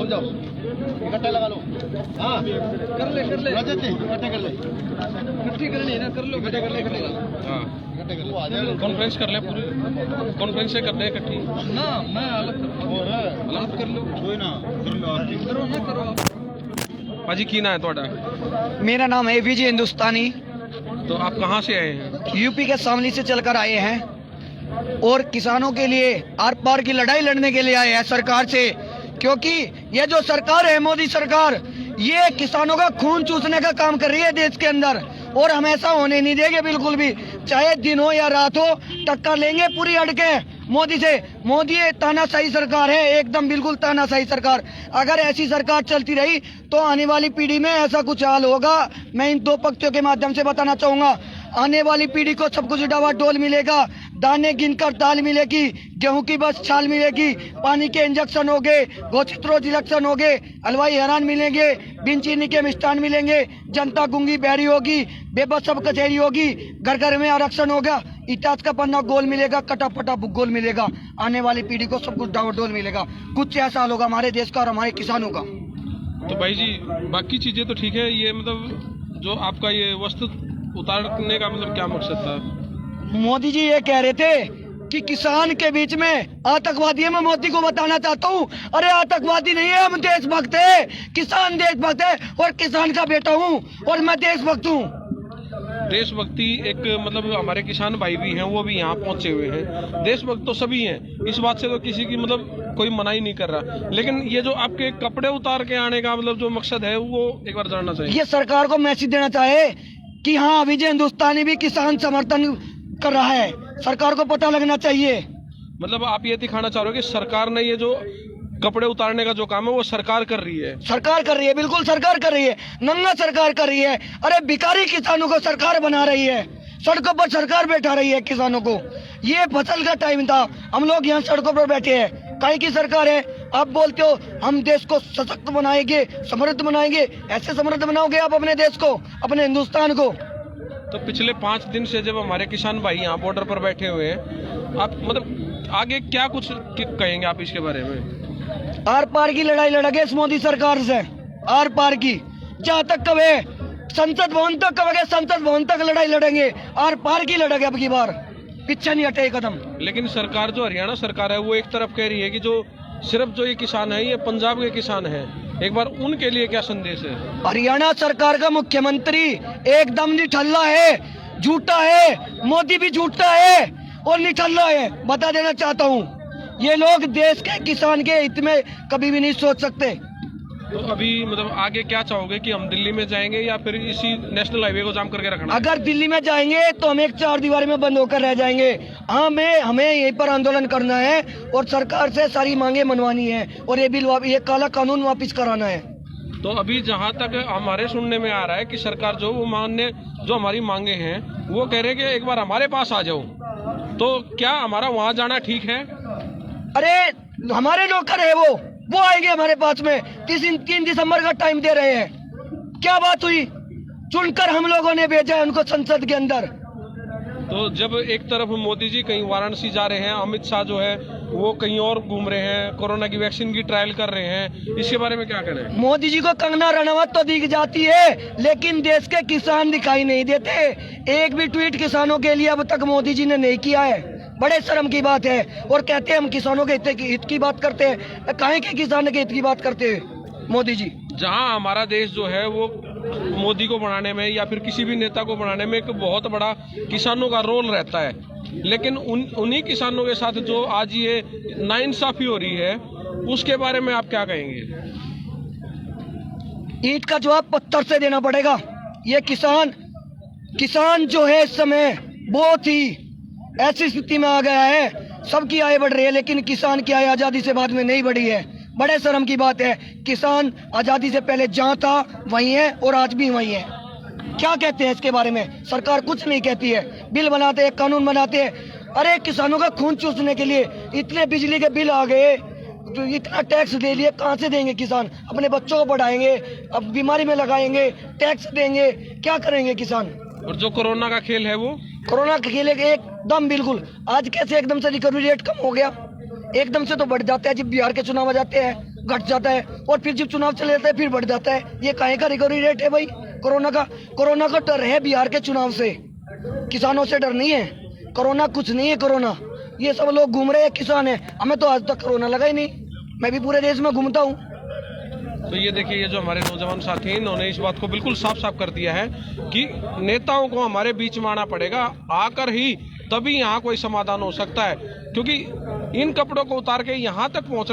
रुक जाओ, इकट्ठे लगा लो। हाँ कर ले रजत जी, इकट्ठे कर ले, इकट्ठी करनी ना, कर लो, इकट्ठे कर ले, इकट्ठे कर ले। हाँ इकट्ठे कर लो, आ जाओ, कॉन्फ्रेंस कर ले, पूरी कॉन्फ्रेंस से कर दे इकट्ठी ना, मैं अलग कर लो, कोई ना करो ना, करो आप। भाजी की ना है तोड़ा? मेरा नाम है विजय हिंदुस्तानी। तो आप कहाँ से आए हैं? यूपी के शामली से चलकर आए हैं और किसानों के लिए आर पार की लड़ाई लड़ने के लिए आए हैं सरकार से, क्योंकि ये जो सरकार है मोदी सरकार, ये किसानों का खून चूसने का काम कर रही है देश के अंदर, और हम ऐसा होने नहीं देंगे बिल्कुल भी, चाहे दिन हो या रात हो, टक्कर लेंगे पूरी अड़के मोदी से। मोदी तानाशाही सरकार है, एकदम बिल्कुल तानाशाही सरकार। अगर ऐसी सरकार चलती रही तो आने वाली पीढ़ी में ऐसा कुछ हाल होगा। मैं इन दो पंक्तियों के माध्यम से बताना चाहूंगा, आने वाली पीढ़ी को सब कुछ डावाडोल मिलेगा, दाने गिनकर दाल मिलेगी, गेहूं की बस छाल मिलेगी, पानी के इंजेक्शन हो गए, घोषित रोज इलेक्शन हो गए, हलवाई हैरान मिलेंगे, बिन चीनी के मिष्ठान मिलेंगे, जनता गूंगी बहरी होगी, बेबस सब कचहरी होगी, घर घर में आरक्षण होगा, इतिहास का पन्ना गोल मिलेगा, कटा पटा भूगोल मिलेगा। आने वाली पीढ़ी को सब कुछ डावाडोल मिलेगा। कुछ ऐसा हाल होगा हमारे देश का और हमारे किसानों का। तो भाई जी बाकी चीजें तो ठीक है, ये मतलब जो आपका ये वस्तु उतारने का मतलब क्या मकसद था? मोदी जी ये कह रहे थे कि किसान के बीच में आतंकवादी है। मैं मोदी को बताना चाहता हूँ, अरे आतंकवादी नहीं है, हम देशभक्त है, किसान देशभक्त है, और किसान का बेटा हूँ और मैं देशभक्त हूँ। देशभक्ति एक मतलब हमारे किसान भाई भी हैं, वो भी यहाँ पहुंचे हुए हैं, देशभक्त तो सभी हैं, इस बात से तो किसी की मतलब कोई मना ही नहीं कर रहा। लेकिन ये जो आपके कपड़े उतार के आने का मतलब जो मकसद है वो एक बार जानना चाहिए। ये सरकार को मैसेज देना चाहे कि हाँ विजय हिंदुस्तानी भी किसान समर्थन कर रहा है, सरकार को पता लगना चाहिए। मतलब आप ये दिखाना चाह रहे हो कि सरकार ने ये जो कपड़े उतारने का जो काम है वो सरकार कर रही है? सरकार कर रही है, बिल्कुल सरकार कर रही है, नंगा सरकार कर रही है। अरे भिखारी किसानों को सरकार बना रही है, सड़कों पर सरकार बैठा रही है किसानों को। ये फसल का टाइम था, हम लोग यहाँ सड़कों पर बैठे हैं, काहे की सरकार है? आप बोलते हो हम देश को सशक्त बनाएंगे, समृद्ध बनाएंगे, ऐसे समृद्ध बनाओगे आप अपने देश को, अपने हिंदुस्तान को? तो पिछले 5 दिन से जब हमारे किसान भाई यहाँ बॉर्डर पर बैठे हुए हैं, आप मतलब आगे क्या कुछ कहेंगे आप इसके बारे में? आर पार की लड़ाई लड़ेंगे इस मोदी सरकार से, आर पार की, जहाँ तक कवे संसद भवन तक कवेंगे, संसद भवन तक लड़ाई लड़ेंगे, आर पार की लड़ेंगे अब की बार, पीछे नहीं हटे कदम। लेकिन सरकार जो हरियाणा सरकार है वो एक तरफ कह रही है कि जो सिर्फ जो ये किसान है ये पंजाब के किसान है, एक बार उनके लिए क्या संदेश है? हरियाणा सरकार का मुख्यमंत्री एकदम निठल्ला है, झूठा है, मोदी भी झूठा है और निठल्ला है। बता देना चाहता हूँ, ये लोग देश के किसान के हित में कभी भी नहीं सोच सकते। तो अभी मतलब आगे क्या चाहोगे कि हम दिल्ली में जाएंगे या फिर इसी नेशनल हाईवे को जाम करके रखना? अगर दिल्ली में जाएंगे तो हम एक 4 दीवारी में बंद होकर रह जाएंगे। हमें यहीं पर आंदोलन करना है और सरकार से सारी मांगे मनवानी है और ये काला कानून वापस कराना है। तो अभी जहाँ तक हमारे सुनने में आ रहा है कि सरकार जो वो मानने जो हमारी मांगे हैं वो कह रहे हैं कि एक बार हमारे पास आ जाओ, तो क्या हमारा वहाँ जाना ठीक है? अरे हमारे नौकर है वो आएंगे हमारे पास में। 3 दिसंबर का टाइम दे रहे हैं, क्या बात हुई? चुनकर हम लोगों ने भेजा है उनको संसद के अंदर। तो जब एक तरफ मोदी जी कहीं वाराणसी जा रहे हैं, अमित शाह जो है वो कहीं और घूम रहे हैं, कोरोना की वैक्सीन की ट्रायल कर रहे हैं, इसके बारे में क्या करें? मोदी जी को कंगना रनावत तो दिख जाती है, लेकिन देश के किसान दिखाई नहीं देते। एक भी ट्वीट किसानों के लिए अब तक मोदी जी ने नहीं किया है, बड़े शर्म की बात है। और कहते हैं हम किसानों के हित की बात करते हैं, काहे के किसान के हित की बात करते हैं मोदी जी? जहां हमारा देश जो है वो मोदी को बनाने में या फिर किसी भी नेता को बनाने में एक बहुत बड़ा किसानों का रोल रहता है, लेकिन उन्हीं किसानों के साथ जो आज ये नाइंसाफी हो रही है उसके बारे में आप क्या कहेंगे? ईंट का जवाब पत्थर से देना पड़ेगा। ये किसान जो है इस समय बहुत ही ऐसी स्थिति में आ गया है, सबकी आय बढ़ रही है लेकिन किसान की आय आजादी से बाद में नहीं बढ़ी है। बड़े शर्म की बात है, किसान आजादी से पहले जहाँ था वहीं है और आज भी वहीं है। क्या कहते हैं इसके बारे में? सरकार कुछ नहीं कहती है, बिल बनाते हैं, कानून बनाते हैं। अरे किसानों का खून चूसने के लिए इतने बिजली के बिल आ गए, तो इतना टैक्स दे लिए, कहाँ से देंगे किसान? अपने बच्चों को पढ़ाएंगे, अब बीमारी में लगाएंगे, टैक्स देंगे, क्या करेंगे किसान? और जो कोरोना का खेल है वो कोरोना के खेल एकदम बिल्कुल आज कैसे एकदम से रिकवरी रेट कम हो गया, एकदम से तो बढ़ जाते हैं जब बिहार के चुनाव आ जाते हैं। घट जाता है और फिर जब चुनाव चले जाते हैं फिर बढ़ जाता है। ये काहे का रिकवरी रेट है भाई? कोरोना का डर है बिहार के चुनाव से, किसानों से डर नहीं है। कोरोना कुछ नहीं है, कोरोना ये सब लोग घूम रहे हैं, किसान है। हमें तो आज तक कोरोना लगा ही नहीं, मैं भी पूरे देश में घूमता हूँ। तो ये देखिए, ये जो हमारे नौजवान साथी हैं, इन्होंने इस बात को बिल्कुल साफ साफ कर दिया है कि नेताओं को हमारे बीच में आना पड़ेगा, आकर ही तभी यहाँ कोई समाधान हो सकता है, क्योंकि इन कपड़ों को उतार के यहाँ तक पहुँच